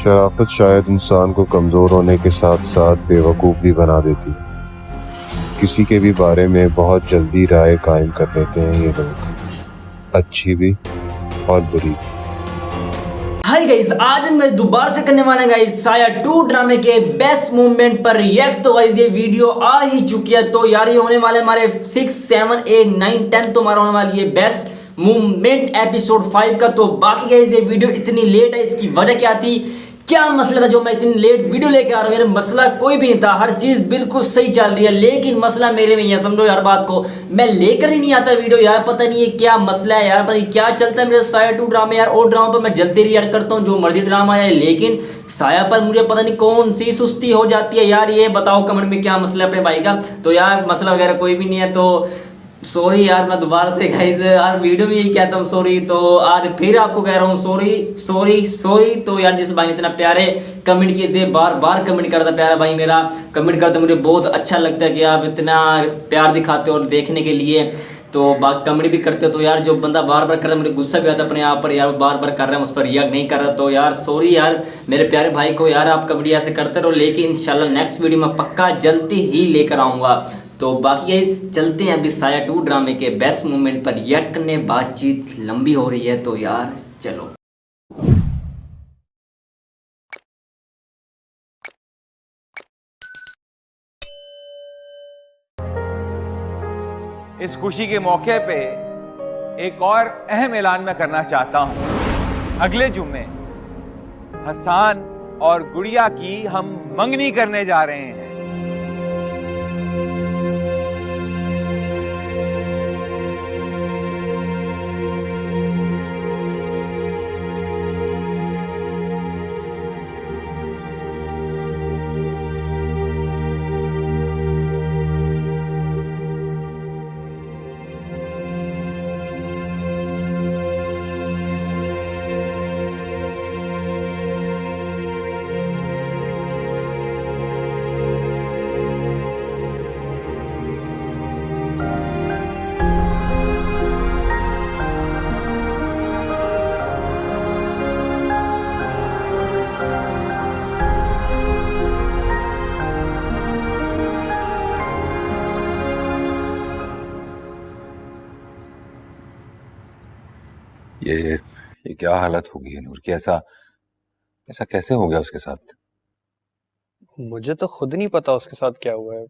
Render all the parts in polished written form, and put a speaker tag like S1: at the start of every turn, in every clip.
S1: शराफत शायद इंसान को कमज़ोर होने के साथ साथ बेवकूफ़ भी बना देती है। किसी के भी बारे में बहुत जल्दी राय कायम कर लेते हैं ये लोग, अच्छी भी और बुरी भी।
S2: हाय गाइस, आज मैं दोबारा से करने वाला है गाइस साया 2 ड्रामे के बेस्ट मूवमेंट पर रिएक्ट। तो गाइस ये वीडियो आ ही चुकी है, तो यार ये होने वाले हमारे 6, 7, 8, 9, 10 तो हमारा होने वाली है बेस्ट मूवमेंट एपिसोड 5 का। तो बाकी गाइस ये वीडियो इतनी लेट है, इसकी वजह क्या थी, क्या मसला था जो मैं इतनी लेट वीडियो लेके आ रहा हूँ। यार मसला कोई भी नहीं था, हर चीज़ बिल्कुल सही चल रही है, लेकिन मसला मेरे में ही है। समझो यार बात को, मैं लेकर ही नहीं आता वीडियो यार, पता नहीं है क्या मसला है यार, पता नहीं क्या चलता है मेरे साया 2 ड्रामे यार। और ड्रामा पर मैं जल्दी रिएक्ट करता हूँ, जो मर्जी ड्रामा है, लेकिन साया पर मुझे पता नहीं कौन सी सुस्ती हो जाती है यार। ये बताओ कमेंट में क्या मसला है अपने भाई का। तो यार मसला वगैरह कोई भी नहीं है, तो सॉरी यार, मैं दोबारा से गाइस यार वीडियो में यही कहता हूँ सॉरी। तो आज फिर आपको कह रहा हूँ सॉरी सॉरी सॉरी। तो यार जिस भाई ने इतना प्यारे कमेंट किए थे, बार बार कमेंट करता प्यारा भाई मेरा, कमेंट करता मुझे बहुत अच्छा लगता है कि आप इतना प्यार दिखाते हो और देखने के लिए, तो कमेंट भी करते हो। तो यार जो बंदा बार बार करता है मुझे गुस्सा भी आता है अपने आप पर यार, बार बार कर रहा है उस पर रिएक्ट नहीं कर रहा। तो यार सॉरी यार मेरे प्यारे भाई को, यार आप कमेंट ऐसे करते रहो, लेकिन इंशाल्लाह नेक्स्ट वीडियो में पक्का जल्दी ही लेकर आऊँगा। तो बाकी ये चलते हैं अभी साया 2 ड्रामे के बेस्ट मोमेंट पर रिएक्ट करने। बातचीत लंबी हो रही है, तो यार चलो।
S3: इस खुशी के मौके पे एक और अहम ऐलान मैं करना चाहता हूं। अगले जुम्मे हसन और गुड़िया की हम मंगनी करने जा रहे हैं।
S4: ये क्या हालत हो गई है नूर की? ऐसा ऐसा कैसे हो गया उसके साथ?
S5: मुझे तो खुद नहीं पता उसके साथ क्या हुआ है।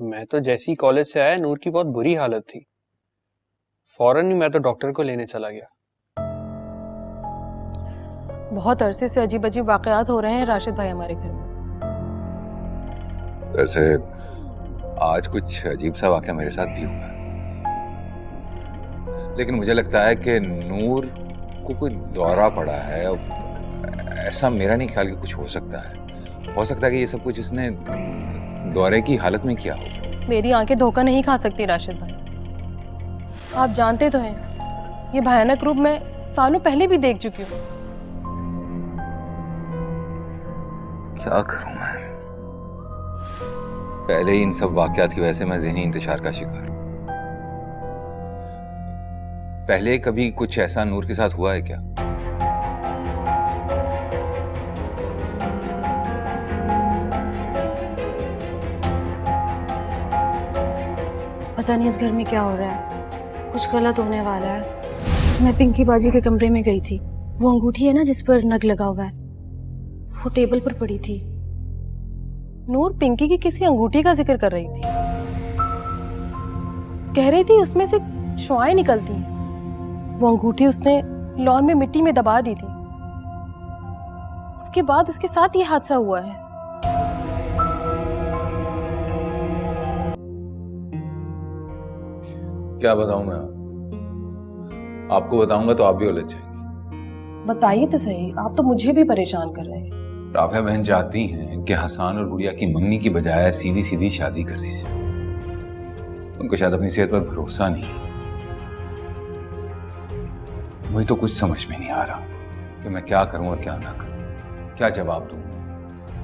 S5: मैं तो जैसे ही कॉलेज से आया नूर की बहुत बुरी हालत थी, फौरन ही मैं तो डॉक्टर को लेने चला गया।
S6: बहुत अरसे से अजीब अजीब वाकयात हो रहे हैं राशिद भाई हमारे घर में।
S4: वैसे आज कुछ अजीब सा वाकया मेरे साथ भी हुआ, लेकिन मुझे लगता है कि नूर को कोई दौरा पड़ा है। ऐसा मेरा नहीं ख्याल कि कुछ हो सकता है। हो सकता है कि ये सब कुछ इसने दौरे की हालत में किया हो।
S6: मेरी आंखें धोखा नहीं खा सकती राशिद भाई, आप जानते तो हैं ये भयानक रूप मैं सालों पहले भी देख चुकी हूँ।
S4: क्या करूं मैं? पहले ही इन सब वाकयात की वजह से मैं ज़हनी इंतशार का शिकार हूं। पहले कभी कुछ ऐसा नूर के साथ हुआ है क्या?
S7: पता नहीं इस घर में क्या हो रहा है, कुछ गलत होने वाला है। मैं पिंकी बाजी के कमरे में गई थी, वो अंगूठी है ना जिस पर नग लगा हुआ है, वो टेबल पर पड़ी थी।
S6: नूर पिंकी की किसी अंगूठी का जिक्र कर रही थी, कह रही थी उसमें से शुआएं निकलती हैं। वो अंगूठी उसने लॉन में मिट्टी में दबा दी थी, उसके बाद उसके साथ ये हादसा हुआ है।
S4: क्या बताऊं मैं आपको बताऊंगा तो आप भी उलझ जाएंगे।
S6: बताइए तो सही, आप तो मुझे भी परेशान कर रहे हैं।
S4: राफिया बहन चाहती हैं कि हसन और गुड़िया की मंगनी की बजाय सीधी सीधी शादी कर दी जाए। उनको शायद अपनी सेहत पर भरोसा नहीं है। मुझे तो कुछ समझ में नहीं आ रहा कि मैं क्या करूं और क्या ना करूं, क्या जवाब दूं।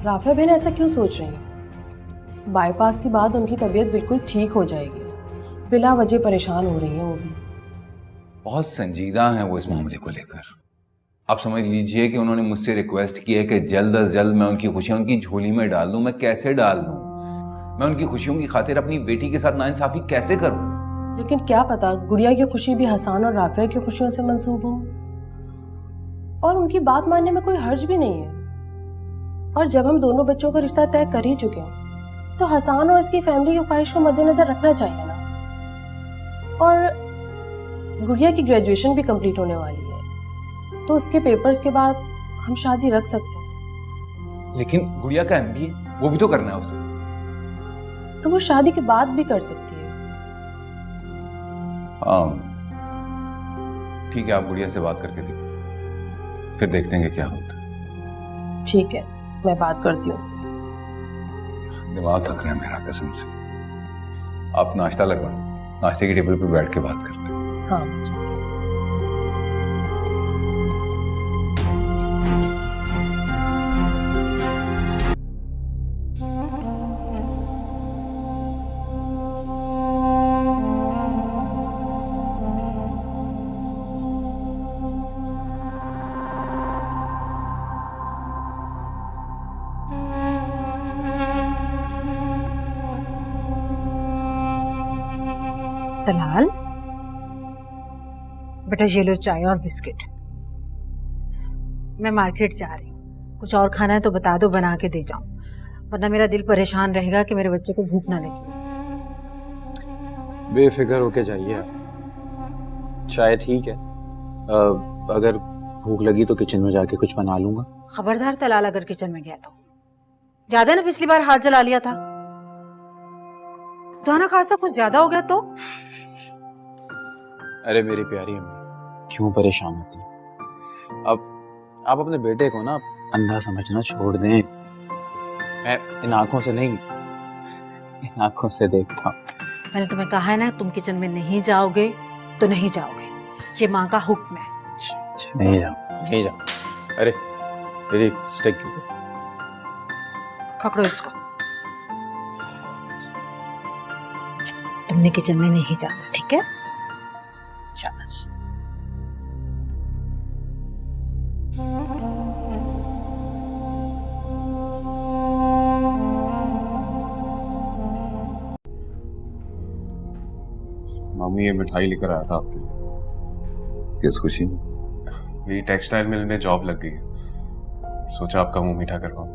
S6: राफिया बहन ऐसा क्यों सोच रही हैं? बाईपास के बाद उनकी तबीयत बिल्कुल ठीक हो जाएगी, बिला वजह परेशान हो रही हैं वो भी।
S4: बहुत संजीदा हैं वो इस मामले को लेकर। आप समझ लीजिए कि उन्होंने मुझसे रिक्वेस्ट की है कि जल्द अज जल्द मैं उनकी खुशियां उनकी झोली में डाल दूं। मैं कैसे डाल दूं? मैं उनकी खुशियों की खातिर अपनी बेटी के साथ नाइंसाफी कैसे करूं?
S6: लेकिन क्या पता गुड़िया की खुशी भी हसन और राफिया की खुशियों से मंसूब हो, और उनकी बात मानने में कोई हर्ज भी नहीं है। और जब हम दोनों बच्चों का रिश्ता तय कर ही चुके हैं तो हसन और इसकी फैमिली की ख्वाहिश को मद्देनजर रखना चाहिए ना। और गुड़िया की ग्रेजुएशन भी कंप्लीट होने वाली है, तो उसके पेपर्स के बाद हम शादी रख सकते हैं।
S4: लेकिन गुड़िया का MBA वो भी तो करना है उसे।
S6: तो वो शादी के बाद भी कर सकती है।
S4: हाँ ठीक है, आप गुड़िया से बात करके देखिए, फिर देखते हैं कि क्या होता है।
S6: ठीक है, मैं बात करती हूँ उससे।
S4: दिमाग थक रहा है मेरा कसम से। आप नाश्ता लगवाएं, नाश्ते की टेबल पर बैठ के बात करते हैं।
S6: हाँ मुझे
S8: तलाल, बेटा ये लो चाय और बिस्किट। मैं मार्केट जा रही हूँ, कुछ और खाना है तो बता दो, बना के दे जाऊं, वरना मेरा दिल परेशान रहेगा कि मेरे बच्चे को भूख ना लगे।
S5: बेफिक्र होके जाइए आप, चाय ठीक है। अगर भूख लगी तो किचन में जाके कुछ बना लूंगा।
S8: खबरदार तलाल, अगर किचन में गया तो ज्यादा ना, पिछली बार हाथ जला लिया था। तो ना खासा कुछ ज्यादा हो गया तो?
S5: अरे मेरी प्यारी अम्मी, क्यों परेशान होती हैं? अब आप अपने बेटे को ना अंधा समझना छोड़ दें। मैं इन आंखों से नहीं, इन आंखों से देखता हूँ।
S8: मैंने तुम्हें कहा है ना, तुम किचन में नहीं जाओगे तो नहीं जाओगे, ये माँ का हुक्म है।
S5: नहीं जाओ, नहीं जाओ। अरे मेरी स्टिक
S8: पकड़ो इसको, तुमने किचन में नहीं जाना, ठीक है? शाबाश।
S9: मामू ये मिठाई लेकर आया था आपके लिए।
S4: किस खुशी में?
S9: मेरी टेक्सटाइल मिल में जॉब लग गई है, सोचा आपका मुंह मीठा करवाऊं।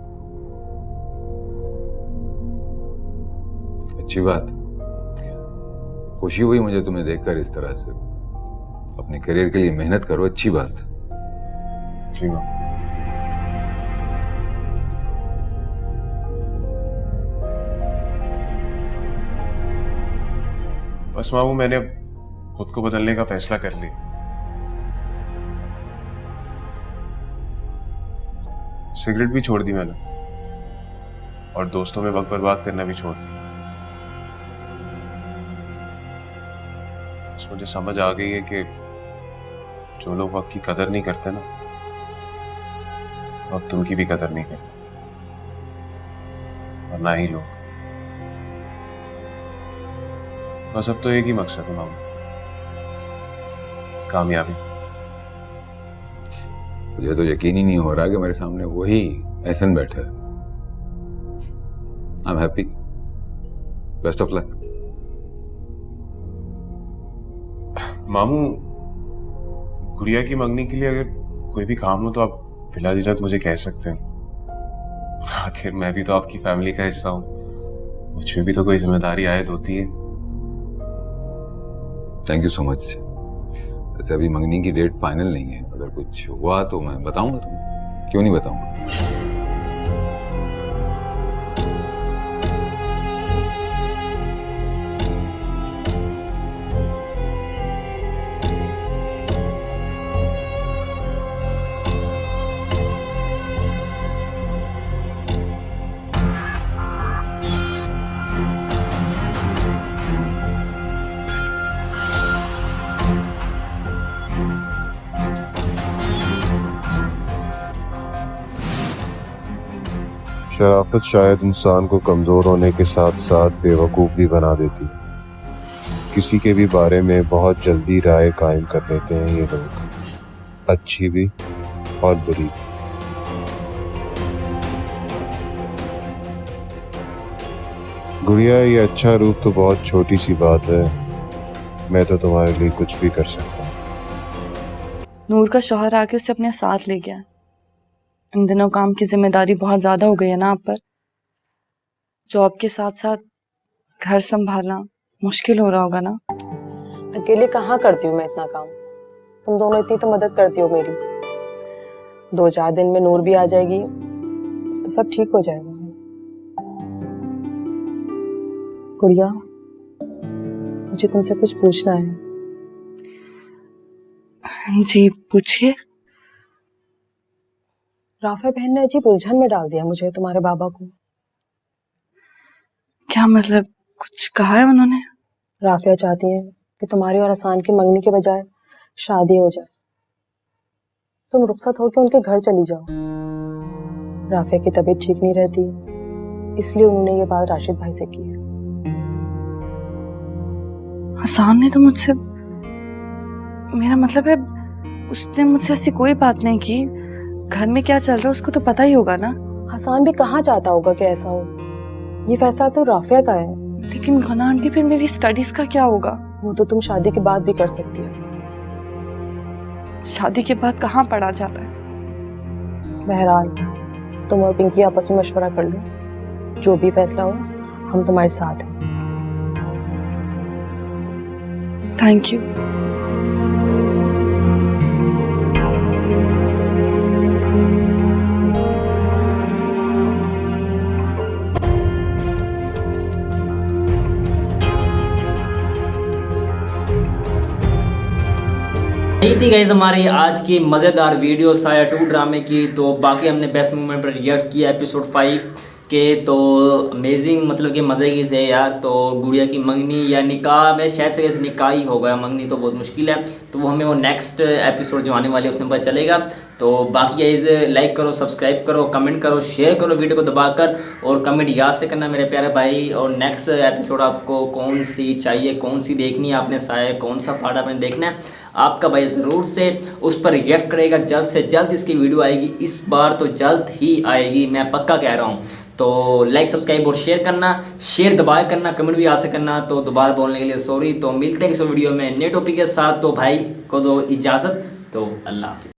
S4: अच्छी बात, खुशी हुई मुझे तुम्हें देखकर इस तरह से। अपने करियर के लिए मेहनत करो, अच्छी बात।
S9: जी मामू। बस मामू मैंने खुद को बदलने का फैसला कर लिया। सिगरेट भी छोड़ दी मैंने, और दोस्तों में वक्त बर्बाद करना भी छोड़ दिया। मुझे समझ आ गई है कि जो लोग वक्त की कदर नहीं करते ना, वक्त उनकी भी कदर नहीं करते, और ना ही लोग। बस अब तो एक ही मकसद है मामू, कामयाबी।
S4: मुझे तो यकीन ही नहीं हो रहा कि मेरे सामने वही एहसन बैठा है। I am happy, best of luck.
S9: मामू, गुड़िया की मंगनी के लिए अगर कोई भी काम हो तो आप बिला झिझक मुझे कह सकते हैं। आखिर मैं भी तो आपकी फैमिली का हिस्सा हूँ, मुझ में भी तो कोई जिम्मेदारी आयद होती है।
S4: Thank you so much. वैसे अभी मंगनी की डेट फाइनल नहीं है, अगर कुछ हुआ तो मैं बताऊंगा तुम्हें, क्यों नहीं बताऊंगा।
S1: शराफत शायद इंसान को कमज़ोर होने के साथ साथ बेवकूफ़ भी बना देती है। किसी के भी बारे में बहुत जल्दी राय कायम कर लेते हैं ये लोग, अच्छी भी और बुरी। गुड़िया, ये अच्छा रूप तो बहुत छोटी सी बात है, मैं तो तुम्हारे लिए कुछ भी कर सकता हूँ।
S10: नूर का शौहर आके उसे अपने साथ ले गया। इन दिनों काम की जिम्मेदारी बहुत ज्यादा हो गई है ना आप पर। जॉब के साथ साथ घर संभालना मुश्किल हो रहा होगा ना।
S6: अकेले कहाँ करती हूँ मैं इतना काम, तुम दोनों इतनी तो मदद करती हो मेरी। 2-4 दिन में नूर भी आ जाएगी तो सब ठीक हो जाएगा। गुड़िया, मुझे तुमसे कुछ पूछना है।
S10: जी पूछिए।
S6: राफे बहन ने अजीब उलझन में डाल दिया मुझे तुम्हारे बाबा को।
S10: क्या मतलब, कुछ कहा है उन्होंने?
S6: राफिया चाहती हैं कि तुम्हारी और हसान की मंगनी के बजाय शादी हो जाए, तुम रुखसत होकर उनके घर चली जाओ। राफिया की तबीयत ठीक नहीं रहती, इसलिए उन्होंने ये बात राशिद भाई से की है।
S10: हसान ने तो मुझसे, मेरा मतलब है उसने मुझसे ऐसी कोई बात नहीं की। घर में क्या चल रहा है उसको तो पता ही होगा ना।
S6: हसान भी कहाँ चाहता होगा कि ऐसा हो, ये फैसला तो राफिया का है।
S10: लेकिन गना आंटी, फिर मेरी स्टडीज का क्या होगा?
S6: वो तो तुम शादी के बाद भी कर सकती हो।
S10: शादी के बाद कहाँ पढ़ा जाता है?
S6: बहरहाल तुम और पिंकी आपस में मशवरा कर लो, जो भी फैसला हो हम तुम्हारे साथ हैं।
S10: Thank you.
S2: यही थी गाइस हमारी आज की मज़ेदार वीडियो साया 2 ड्रामे की। तो बाकी हमने बेस्ट मूवमेंट पर रिएक्ट किया एपिसोड 5 के। तो अमेजिंग, मतलब कि मज़े की थे यार। तो गुड़िया की मंगनी या निकाह में शायद से निकाह ही होगा, मंगनी तो बहुत मुश्किल है। तो वो हमें वो नेक्स्ट एपिसोड जो आने वाले है उसमें पता चलेगा। तो बाकी गाइस लाइक करो, सब्सक्राइब करो, कमेंट करो, शेयर करो वीडियो को दबाकर, और कमेंट याद से करना मेरे प्यारे भाई। और नेक्स्ट एपिसोड आपको कौन सी चाहिए, कौन सी देखनी है आपने, साया कौन सा पार्ट आपने देखना है, आपका भाई ज़रूर से उस पर रिएक्ट करेगा। जल्द से जल्द इसकी वीडियो आएगी, इस बार तो जल्द ही आएगी, मैं पक्का कह रहा हूँ। तो लाइक, सब्सक्राइब और शेयर करना, शेयर दबाए करना, कमेंट भी आ से करना। तो दोबारा बोलने के लिए सॉरी। तो मिलते हैं किसी वीडियो में नए टॉपिक के साथ। तो भाई को दो इजाज़त, तो अल्लाह हाफिज़।